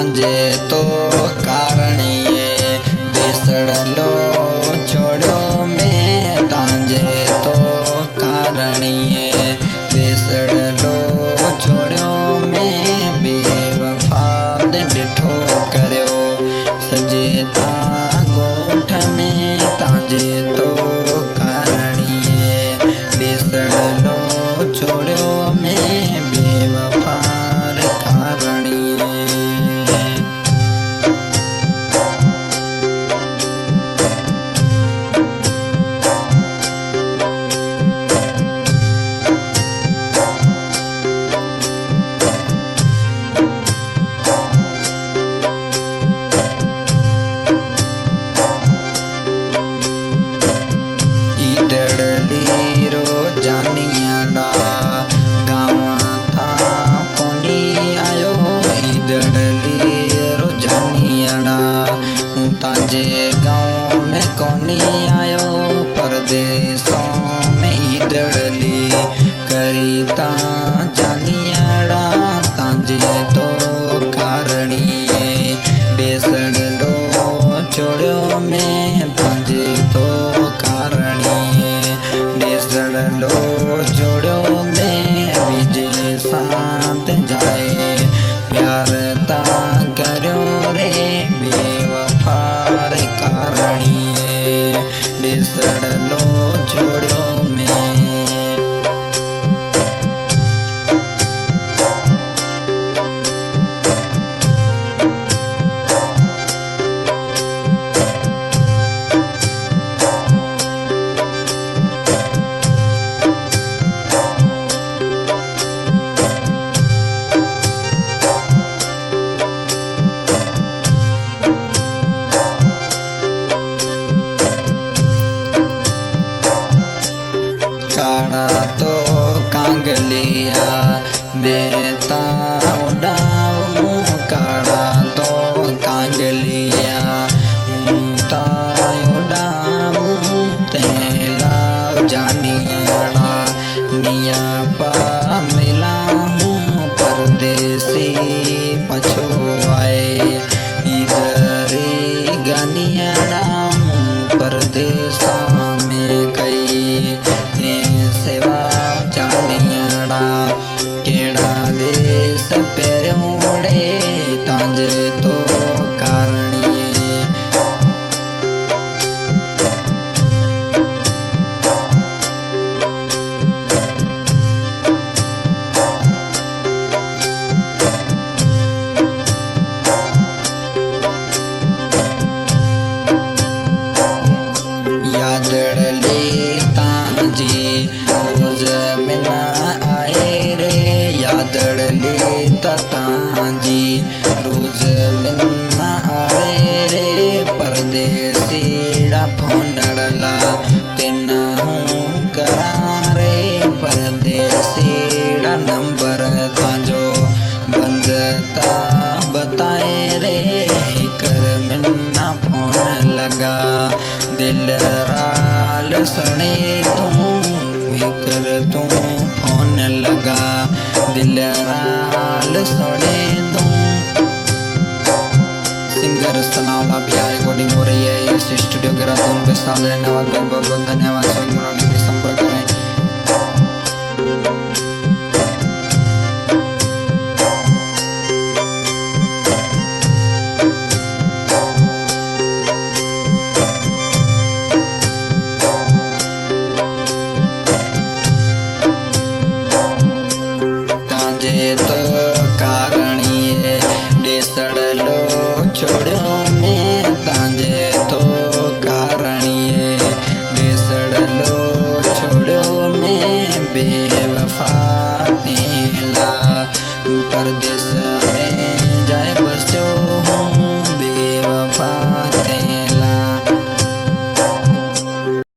तांजे तो कारणिए बेसड़लो छोड़ो में तांजे तो कारणिए बेसड़लो छोड़ो में बेवफा डिठो करो सजेता गोठ में तांजे तो कारणिए बेसड़लो छोड़ो में बेवफा कारणिए। जानियाड़ा गाँव था कोनी आयो इधरली रोजानियाड़ा ताजे गाँव में कोनी आयो परदेशों में इधरली करीता जानियाड़ा ताजे तो कारणिए बेसड़लो छोड़ो में ताजे तो कारणिए बेसड़लो जोड़ो में विजय साथ जाए प्यार ता करो रे बेवफार कारणिए बेसड़लो जोड़ो में। काड़ा तो कांगलिया बेता उड़ाऊं काड़ा तो कांगलिया ता उड़ाऊं तेला जानियाड़ा निया पा मिलाऊं परदेसी पछुआए इधरी गानियाड़ा परदेसा में कई सेवा जानियाड़ा केड़ा देश पेरोड़े तांजे तो कारणिए। यादड़ले तांजी रोज मिला आए रे यादड़ले तांजी रोज मिला आए रे परदेसीड़ा फोनड़ला तेना हूँ करा रे परदेसीड़ा नंबर तांजो बंदता बताए रे कर मिलना फोन लगा दिल राल सुने कर तू फोन लगा दिल राल सुने सिंगर सनावला बिहार रिकॉर्डिंग हो रही है इस स्टूडियो के रातों के साथ रहने वाले बहुत बहुत धन्यवाद सॉन्ग बनाने के लिए संपर्क करें। तो कारणिए बेसड़लो छोड़ो में तांजे तो कारणिए बेसड़लो छोड़ो में बेवफा तेला परदेस